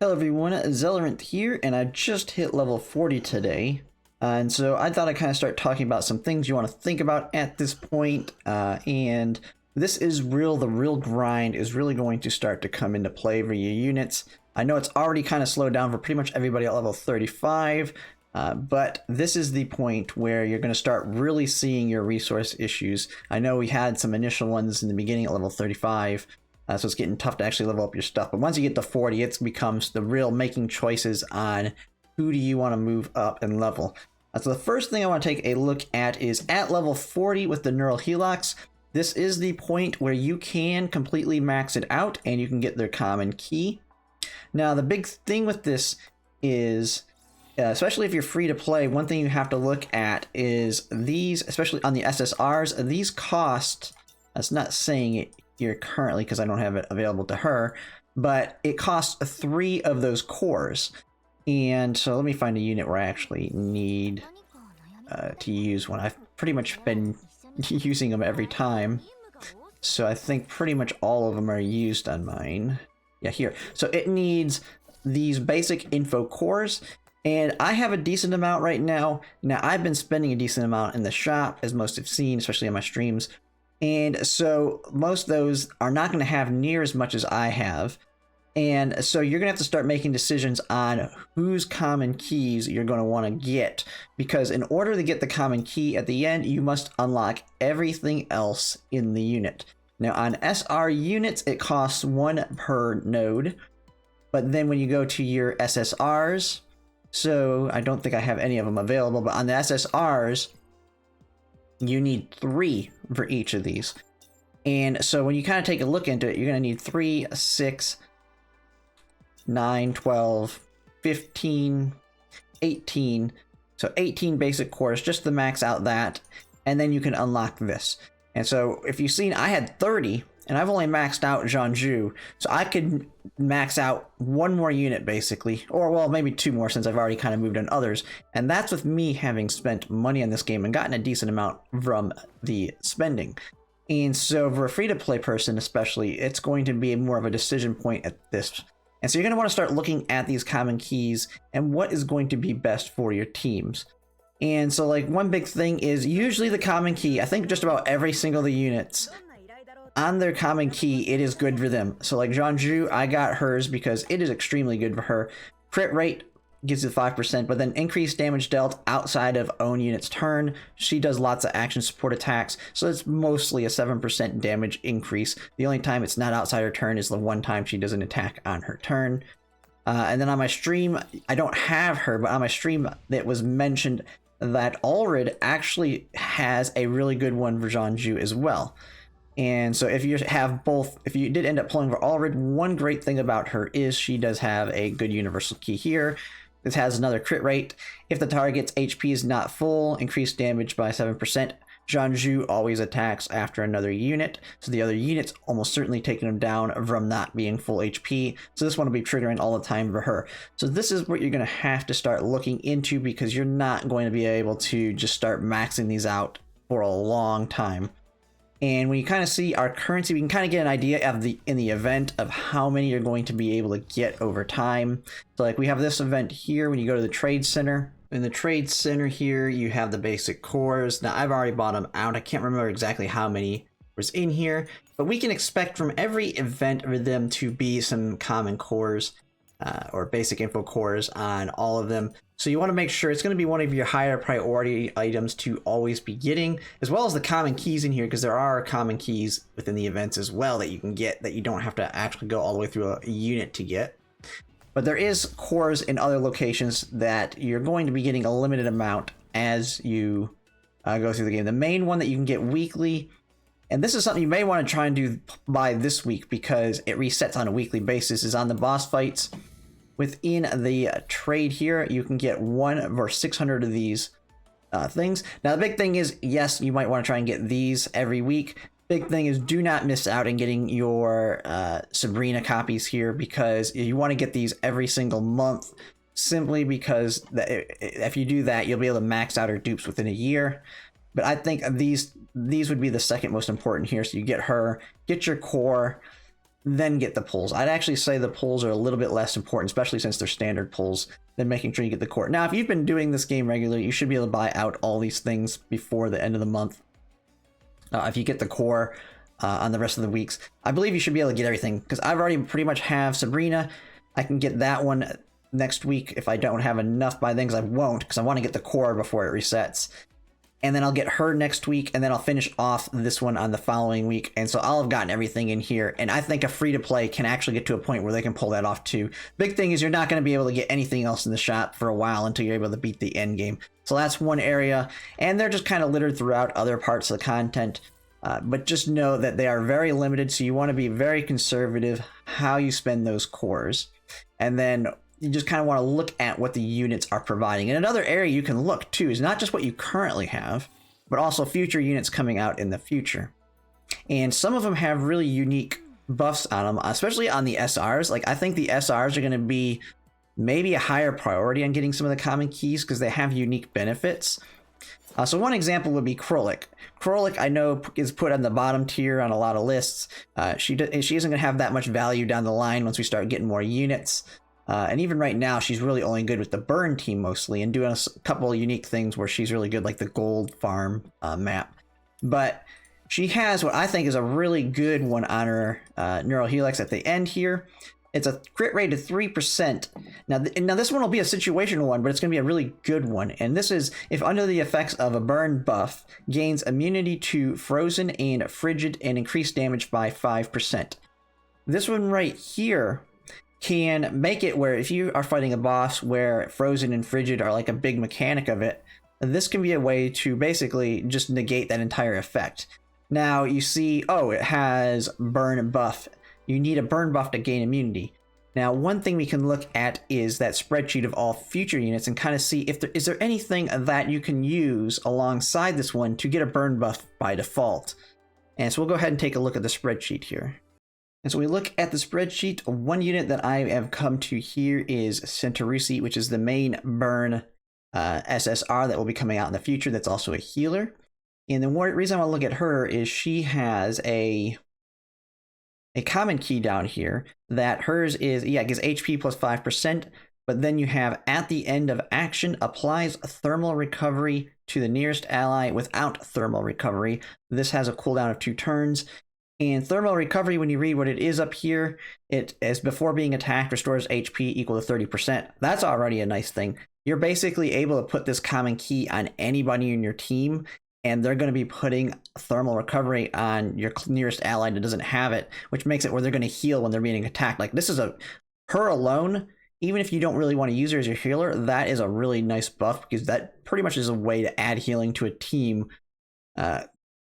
Hello everyone, Zellerant here, and I just hit level 40 today. And so I thought I'd kind of start talking about some things you want to think about at this point. And this is the real grind is really going to start to come into play for your units. I know it's already kind of slowed down for pretty much everybody at level 35, but this is the point where you're going to start really seeing your resource issues. I know we had some initial ones in the beginning at level 35, so it's getting tough to actually level up your stuff. But once you get to 40, it becomes the real making choices on who do you want to move up and level. So the first thing I want to take a look at is at level 40 with the neural helix. This is the point where you can completely max it out and you can get their common key. Now the big thing with this is, especially if you're free to play, one thing you have to look at is these, especially on the SSRs, these cost, that's not saying it here currently because I don't have it available to her, but it costs 3 of those cores. And so let me find a unit where I actually need to use one. I've pretty much been using them every time, so I think pretty much all of them are used on mine. Yeah, here. So it needs these basic info cores, and I have a decent amount right now. Now I've been spending a decent amount in the shop, as most have seen, especially on my streams. And so most of those are not going to have near as much as I have. And so you're going to have to start making decisions on whose common keys you're going to want to get. Because in order to get the common key at the end, you must unlock everything else in the unit. Now on SR units, it costs 1 per node. But then when you go to your SSRs, so I don't think I have any of them available, but on the SSRs, you need 3 for each of these. And so when you kind of take a look into it, you're going to need 3, 6, 9, 12, 15, 18. So 18 basic cores just to max out that. And then you can unlock this. And so if you've seen, I had 30 and I've only maxed out Jeonju. So I could max out 1 more unit basically, or well, maybe 2 more since I've already kind of moved on others. And that's with me having spent money on this game and gotten a decent amount from the spending. And so for a free-to-play person especially, it's going to be more of a decision point at this. And so you're going to want to start looking at these common keys and what is going to be best for your teams. And so like one big thing is usually the common key, I think just about every single of the units on their common key, it is good for them. So like Jeonju, I got hers because it is extremely good for her. Crit rate gives you 5%, but then increased damage dealt outside of own unit's turn. She does lots of action support attacks, so it's mostly a 7% damage increase. The only time it's not outside her turn is the one time she does an attack on her turn. And then on my stream, I don't have her, but on my stream it was mentioned that Ulrid actually has a really good one for Jeonju as well. And so if you have both, if you did end up pulling for Ulrid, one great thing about her is she does have a good universal key here. This has another crit rate. If the target's HP is not full, increased damage by 7%. Jeonju always attacks after another unit, so the other unit's almost certainly taking them down from not being full HP. So this one will be triggering all the time for her. So this is what you're going to have to start looking into, because you're not going to be able to just start maxing these out for a long time. And when you kind of see our currency, we can kind of get an idea of in the event of how many you're going to be able to get over time. So like we have this event here when you go to the trade center. In the trade center here, you have the basic cores. Now I've already bought them out. I can't remember exactly how many was in here, but we can expect from every event for them to be some common cores or basic info cores on all of them. So you want to make sure it's going to be one of your higher priority items to always be getting, as well as the common keys in here, because there are common keys within the events as well that you can get that you don't have to actually go all the way through a unit to get. But there is cores in other locations that you're going to be getting a limited amount as you go through the game. The main one that you can get weekly, and this is something you may want to try and do by this week because it resets on a weekly basis, is on the boss fights. Within the trade here, you can get 1 or 600 of these things. Now, the big thing is, yes, you might want to try and get these every week. Big thing is do not miss out on getting your Sabrina copies here, because you want to get these every single month, simply because if you do that, you'll be able to max out her dupes within a year. But I think these would be the second most important here. So you get her, get your core, then get the pulls. I'd actually say the pulls are a little bit less important, especially since they're standard pulls, than making sure you get the core. Now, if you've been doing this game regularly, you should be able to buy out all these things before the end of the month. If you get the core on the rest of the weeks, I believe you should be able to get everything, because I've already pretty much have Sabrina. I can get that one next week if I don't have enough by then, because I won't, because I want to get the core before it resets. And then I'll get her next week, and then I'll finish off this one on the following week. And so I'll have gotten everything in here. And I think a free-to-play can actually get to a point where they can pull that off too. Big thing is you're not going to be able to get anything else in the shop for a while until you're able to beat the end game. So that's one area. And they're just kind of littered throughout other parts of the content. But just know that they are very limited, so you want to be very conservative how you spend those cores. And then you just kind of want to look at what the units are providing. And another area you can look too is not just what you currently have, but also future units coming out in the future. And some of them have really unique buffs on them, especially on the SRs. Like, I think the SRs are going to be maybe a higher priority on getting some of the common keys because they have unique benefits. So one example would be Krolik. Krolik, I know, is put on the bottom tier on a lot of lists. She isn't going to have that much value down the line once we start getting more units. And even right now, she's really only good with the burn team mostly, and doing a couple of unique things where she's really good, like the gold farm map. But she has what I think is a really good one on her neural helix at the end here. It's a crit rate of 3%. Now this one will be a situational one, but it's going to be a really good one. And this is if under the effects of a burn buff, gains immunity to frozen and frigid and increased damage by 5%. This one right here can make it where if you are fighting a boss where frozen and frigid are like a big mechanic of it, this can be a way to basically just negate that entire effect. Now you see, oh, it has burn buff. You need a burn buff to gain immunity. Now, one thing we can look at is that spreadsheet of all future units and kind of see if there is anything that you can use alongside this one to get a burn buff by default. And so we'll go ahead and take a look at the spreadsheet here. And so we look at the spreadsheet. One unit that I have come to here is Centarusi, which is the main burn SSR that will be coming out in the future. That's also a healer. And the reason I want to look at her is she has a common key down here that hers is, it gives HP plus 5%, but then you have at the end of action applies thermal recovery to the nearest ally without thermal recovery. This has a cooldown of 2 turns. And thermal recovery, when you read what it is up here, it is before being attacked, restores HP equal to 30%. That's already a nice thing. You're basically able to put this common key on anybody in your team, and they're going to be putting thermal recovery on your nearest ally that doesn't have it, which makes it where they're going to heal when they're being attacked. Like, this is her alone, even if you don't really want to use her as your healer, that is a really nice buff, because that pretty much is a way to add healing to a team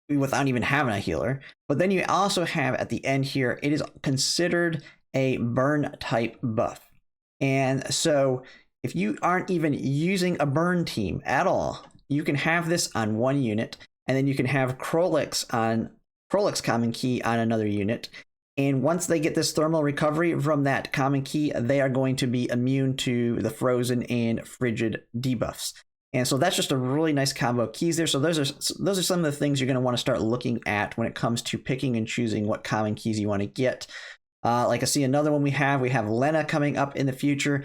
without even having a healer. But then you also have at the end here, it is considered a burn type buff. And so if you aren't even using a burn team at all, you can have this on one unit, and then you can have Krolik's common key on another unit. And once they get this thermal recovery from that common key, they are going to be immune to the frozen and frigid debuffs. And so that's just a really nice combo of keys there. So those are some of the things you're going to want to start looking at when it comes to picking and choosing what common keys you want to get. Like I see another one we have Lena coming up in the future,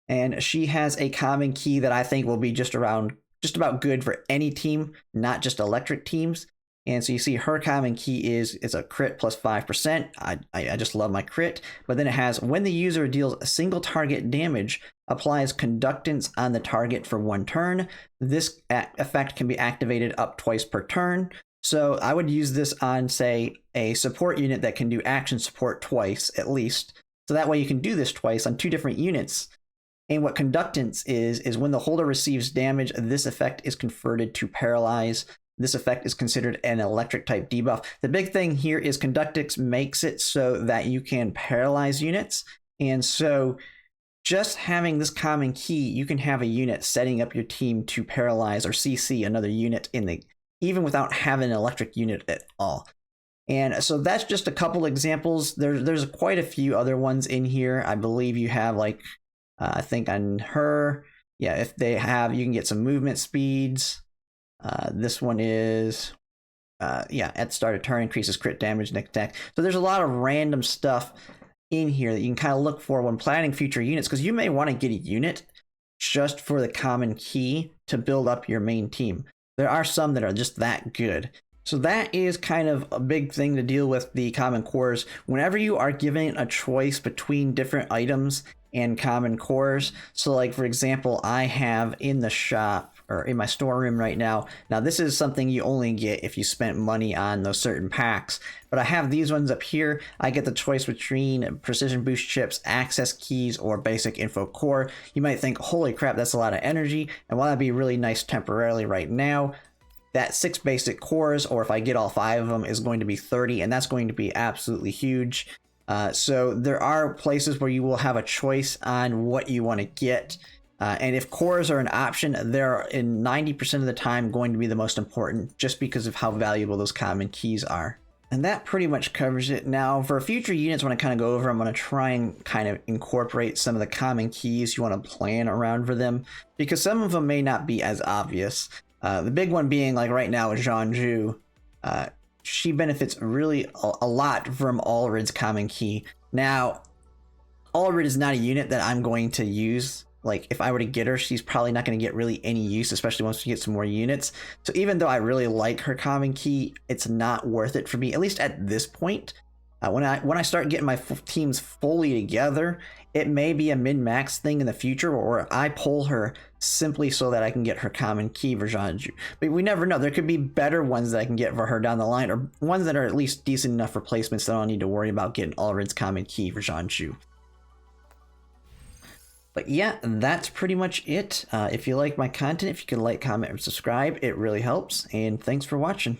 and she has a common key that I think will be just about good for any team, not just electric teams. And so you see her common key is a crit plus 5%. I just love my crit. But then it has, when the user deals a single target damage, applies conductance on the target for 1 turn. This effect can be activated up twice per turn. So I would use this on, say, a support unit that can do action support twice at least. So that way you can do this twice on 2 different units. And what conductance is when the holder receives damage, this effect is converted to paralyze. This effect is considered an electric type debuff. The big thing here is conductance makes it so that you can paralyze units. And so just having this common key, you can have a unit setting up your team to paralyze or CC another unit even without having an electric unit at all. And so that's just a couple examples. There's quite a few other ones in here. I believe you have I think on her, if they have, you can get some movement speeds. This one is yeah, at the start of turn, increases crit damage next attack. So there's a lot of random stuff in here that you can kind of look for when planning future units, because you may want to get a unit just for the common key to build up your main team. There are some that are just that good. So that is kind of a big thing to deal with the common cores. Whenever you are given a choice between different items and common cores, so like for example, I have in the shop or in my storeroom right now. Now this is something you only get if you spent money on those certain packs, but I have these ones up here. I get the choice between precision boost chips, access keys, or basic info core. You might think, holy crap, that's a lot of energy, and while that'd be really nice temporarily right now, that 6 basic cores, or if I get all 5 of them, is going to be 30, and that's going to be absolutely huge. So there are places where you will have a choice on what you want to get. And if cores are an option, they're in 90% of the time going to be the most important, just because of how valuable those common keys are. And that pretty much covers it. Now, for future units, when I kind of go over, I'm going to try and kind of incorporate some of the common keys you want to plan around for them, because some of them may not be as obvious. The big one being, like right now, is Jeanju. She benefits really a lot from Allred's common key. Now, Allred is not a unit that I'm going to use. Like, if I were to get her, she's probably not going to get really any use, especially once we get some more units. So even though I really like her common key, it's not worth it for me, at least at this point. When I start getting my teams fully together, it may be a min-max thing in the future, or I pull her simply so that I can get her common key for Jeanju. But we never know. There could be better ones that I can get for her down the line, or ones that are at least decent enough replacements that I don't need to worry about getting Allred's common key for Jeanju. But yeah, that's pretty much it. If you like my content, if you could like, comment, or subscribe, it really helps. And thanks for watching.